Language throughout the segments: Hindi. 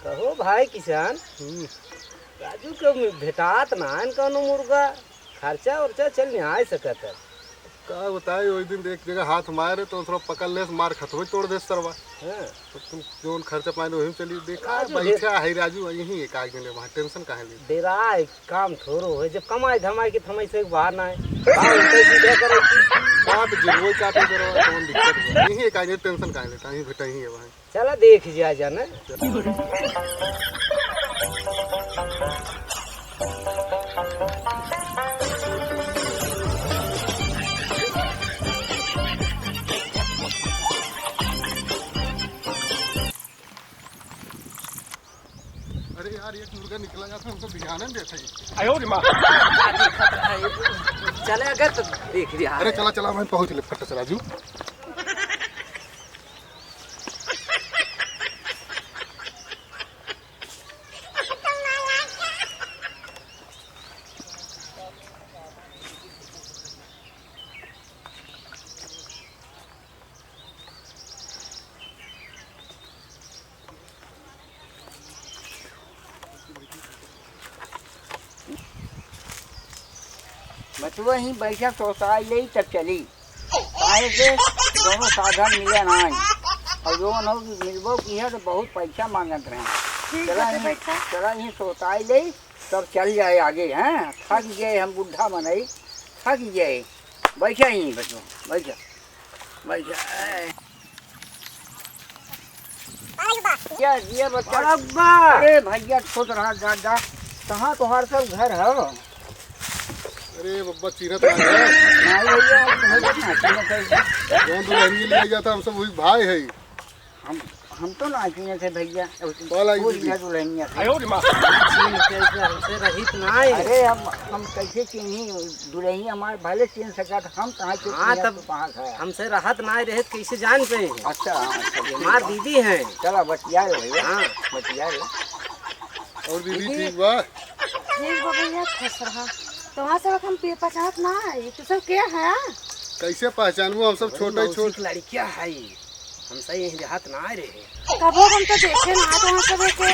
कहो भाई किसान। राजू के भेटात नान कौनो मुर्गा खर्चा उर्चा चल नहीं आ सकत है। का बताए वही दिन एक जगह हाथ मारे तो थोड़ा पकड़ ले मार खतवे तोड़ दे सरवा। हाँ। तो तुम जो खर्चा पाए वही चली देखा राजू बैठा है राजू यही एक आगे ले वहाँ टेंशन काहे ले। डेरा काम थोड़ो है जब कमाई धमाई के थमाई से बाहर ना है उल्टे सीधे करे बात जरूर काटे करवा कौन दिक्कत है यही एक आगे टेंशन काहे लेता यही बेटा ही है वहाँ। चला देख जा जाना। अरे यार एक मुर्गा निकला जाता हमको ध्यान नहीं देता है। आयो रे माँ। चले अगर तो देख लिया। अरे चला चला मैं पहुँच ले फट से राजू। बचवा ही बैठा सोसाई ले तब चली काहे से दोनों साधन मिले ना और जो न मिलबो की है तो बहुत पैसा मांगत रहे। चला ही सोसाई ले तब चल जाए आगे हैं। थक गए हम बुढ़ा बनाई थक गए। बैठा ही बचवा बैठा बैठा। ये बच्चा अरे भैया खुद रहा दादा कहाँ तुम्हारा सब घर है। अरे बब्बा चीरत आ गया। कौन दुल्हन ले जाता हम सब वही भाई है। हम तो नाचने थे भैया दुल्हनिया आयो रे माँ। हमसे रहित ना है। अरे हम कैसे चिन्ही दुल्हनिया हमारे भले चिन्ह सका था हम कहाँ से। हाँ तब हमसे राहत ना रहे कैसे जान पे। अच्छा हमार दीदी है। चला बतिया भैया। हाँ बतिया और दीदी ठीक बा। ठीक बा भैया खुश रहा। तो वहाँ से हम पहचानत ना है तो सब क्या है। कैसे पहचानबो हम सब छोटे छोटे लड़कियां है हमसे यही देहात ना रहे। कबो हम तो देखे ना तो वहाँ सब के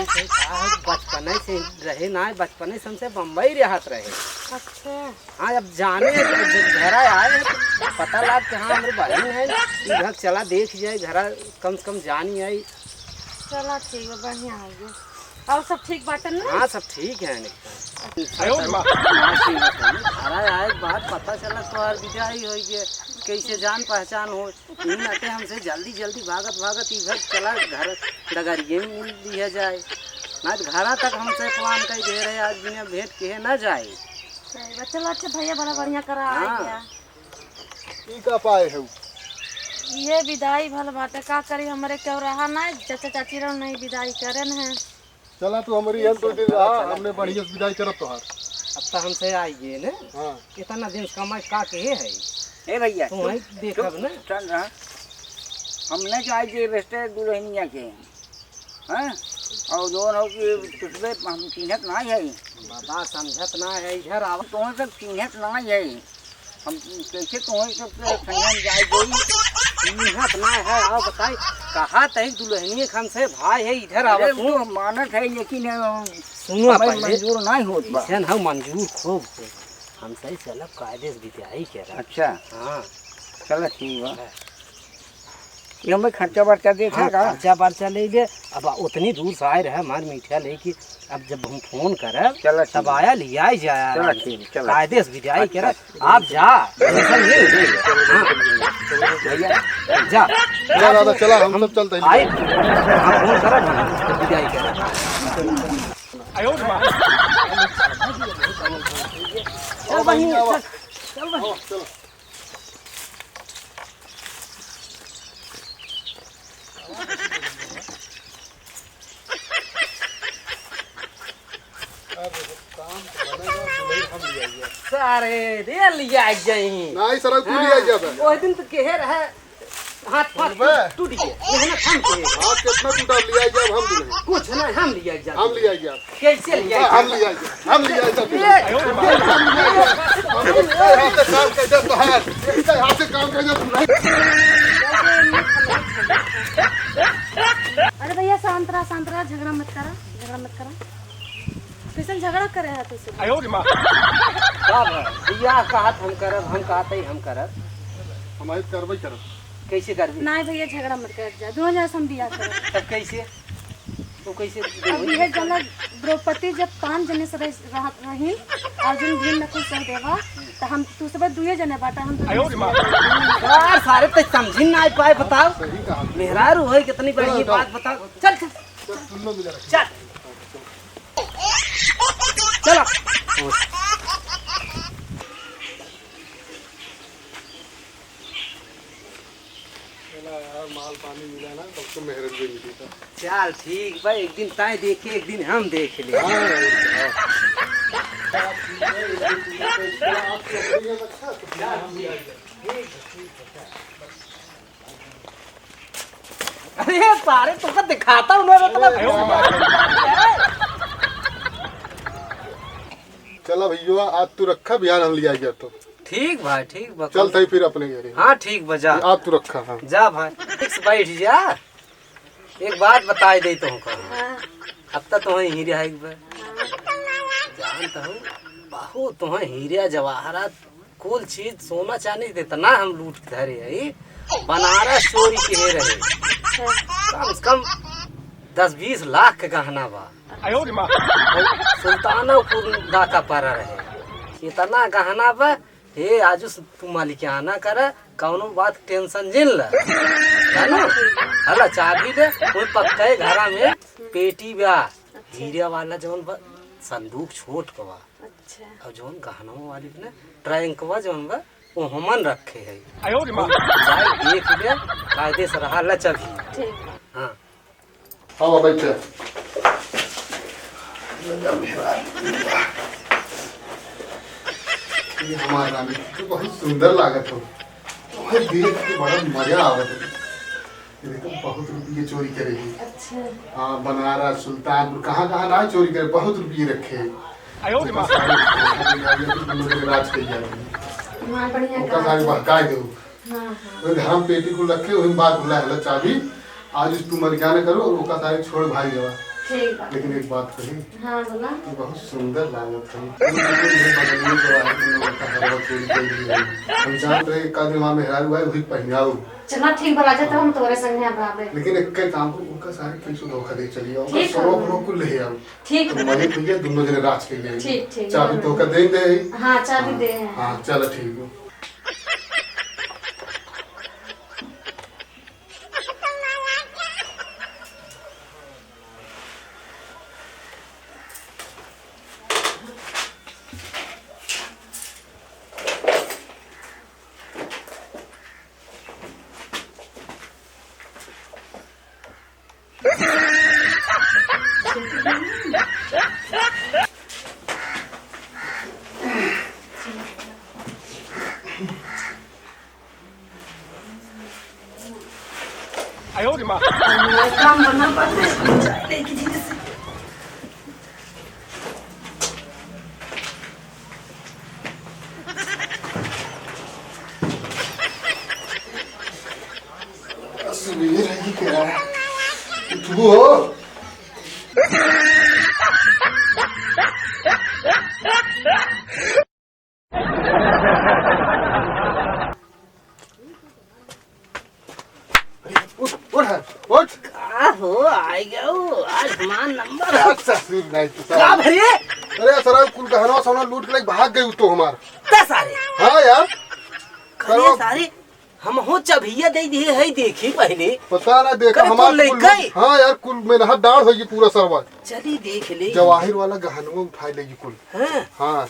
बचपन से रहे ना बचपन से हमसे बम्बई रहत रहे। अच्छा हाँ अब जाने जब घर आए तो पता लग कि हाँ हमारे बहन है घर चला देख जाए घर कम से कम जानी आई। चला ठीक है बढ़िया है। और सब ठीक बात ना। हाँ सब ठीक है। आयो रे माँ। आए बात पता चला तुम्हार विदाई हो कैसे जान पहचान हो नाते हमसे जल्दी जल्दी भागत भागत इधर चला घर डगरिए में मिल दिया जाए ना तो घर तक हमसे प्लान कर दे रहे आज बिना भेंट के न जाए। चलो अच्छा भैया बड़ा बढ़िया करा हाँ। गया। की का पाए है ये विदाई भल बाटे का करी हमारे क्यों रहा ना चाचा चाची रहो नहीं विदाई करे है। चला तू हमारी हम 2 दिन रहा हमने बढ़िया विदाई करब तोहार। अब तो हमसे आइए न हाँ इतना दिन कमाई का के है ए भैया तुम वही देखब न। चल रहा हमने जाए थे रिश्ते दुल्हनिया के हैं और दोनों की तुझे हम चिन्हत ना है। बाबा समझत ना है इधर आव तुम्हें सब चिन्हत ना है। हम कैसे तुम्हें सब संगम जाए गई चिन्हत ना है। आओ बताई कहा तय दुल्हनिए खान से भाई है इधर आव तो मानत है लेकिन सुनो पहले मंजूर नहीं होत बा। ऐसा हम मंजूर खूब से हमसे चलब कायदे से विदाई करा। अच्छा हाँ चलो ठीक बा। ये हमें खर्चा बर्चा देखा का। खर्चा पर्चा ले ले अब उतनी दूर से आए रहे हमारे मीठा लेके अब जब हम फोन करब चलो तब आया लिया ही जाए। चलो ठीक चलो कायदे से विदाई करा आप जा टेंशन नहीं ले। हाँ भैया जा चला दादा चला हम सब चलते हैं। आए आप फोन करब हम विदाई करा। आयो रे माँ। चल बहिनी चल बहिनी। चलो सारे दे लिया जाई नहीं सर तू लिया जाता वो दिन तो केहर है हाथ पाथ टूट गए मेहनत हम के हाथ कितना टूटा लिया जब हम दुल्हन कुछ नहीं हम लिया जा हम लिया गया कैसे लिया हम लिया गया हम लिया हाथ से काम कैसे तो है हाथ से काम कैसे तू अरे भैया शांतरा शांतरा झगड़ा मत करा कैसे झगड़ा करे है तुझसे 哎呦我的妈！ कब बियाह कहत हम करब हम कहते हम करब हमारे करबे करब कैसे करबी नहीं भैया झगड़ा मत कर जा 2000 से हम बियाह कर तब कैसे तो कैसे अब यह जला द्रौपदी जब 5 जने से रहत रही अर्जुन भीम नकुल सहदेवा तो हम तू सब 2 जने बाटा हम 哎呦我的妈！ यार सारे तो समझ ना पाए बताओ सही कहा मेहरारू है कितनी बड़ी बात बताओ चल चल तुम लोग मिला चल चलो यार माल पानी मिला ना तब तो मेहरत भी मिली था चल ठीक भाई एक दिन ताए देखे एक दिन हम देख ले अरे सारे तुमको दिखाता हूँ मैं मतलब चला भैया आज तू रखा बिहान हम लिया गया तो ठीक भाई ठीक भाई चल तई फिर अपने घर हाँ ठीक बजा आज तू रखा हाँ जा भाई फिक्स बैठ जा एक बात बताई दे तुमको अब तक तुम्हें हीरे है एक बार जानता हूँ बहुत तुम्हें हीरे जवाहरात कुल चीज सोना चांदी देता ना हम लूट के धरे है बनारस चोरी के रहे कम से कम 10-20 लाख का गहना बा 哎呦我的妈！ सुल्तानपुर डाका पारा रहे इतना गहना बा हे आज तू मालिकाना कर कौनो बात टेंशन जिन ला है ना हला चाबी दे कोई पक्का घरा में पेटी बा हीरे वाला जवन बा संदूक छोट का बा अच्छा और जवन गहनों वाली ने ट्रैंक बा जवन बा वो हमन रखे है 哎呦我的妈！ जाए देख ले कायदे से रहा ला चल ठीक हाँ हाँ बैठे ये हमारा रानी तो बहुत सुंदर लागत हो तुम्हें देख के बड़ा मजा आवत है ये देखो बहुत रुपये चोरी करेगी अच्छा हाँ बनारस सुल्तानपुर कहाँ कहाँ ना चोरी करे बहुत रुपये रखे हैं 哎呦我的妈！ राज कही जाएगी मां बढ़िया उनका सारे बहकाए दो हां तो घर में पेटी को रखे वही बात भुला है चाबी आज तू मलिकाना करो और उनका सारे छोड़ भाई जवा ठीक बा लेकिन एक बात कही हां बोला ये बहुत सुंदर लागत है हम जानते रहे का दिन वहाँ मेहरारू भाई वही पहनाऊ चला ठीक बा राजा तो हम तोरे संग है बराबर लेकिन एक के काम को उनका सारे कैसे धोखा दे चली आओ ठीक है। सरो भरो को ले आओ ठीक तो मजे भैया दोनों जने राज के लिए ठीक ठीक चाबी तो का दे दे हां चाबी दे हाँ चलो ठीक है哎呦我的妈！ काम करना पड़ता है देखी जी से तस्वीर है क्या तू हो उठ का हो आई गयो आज मान नंबर तस्वीर नहीं तो का सारा भरे अरे सर कुल गहना सोना लूट के लेके भाग गई तो हमार का सारे हाँ यार करे सारे हम हो चबिया दे दिए है देखी पहले पता ना देखा करे हमार तो ले कुल गई। हाँ यार कुल मेरा हाथ डाढ़ होगी पूरा सरवा चली देख ले जवाहिर वाला गहनवा उठा लेगी कुल हाँ हाँ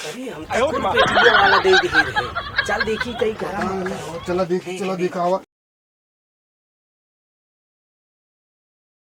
करे हम आयो तो माँ। पेटिया वाला दे दिए रहे चल देखी कई घर चला देखा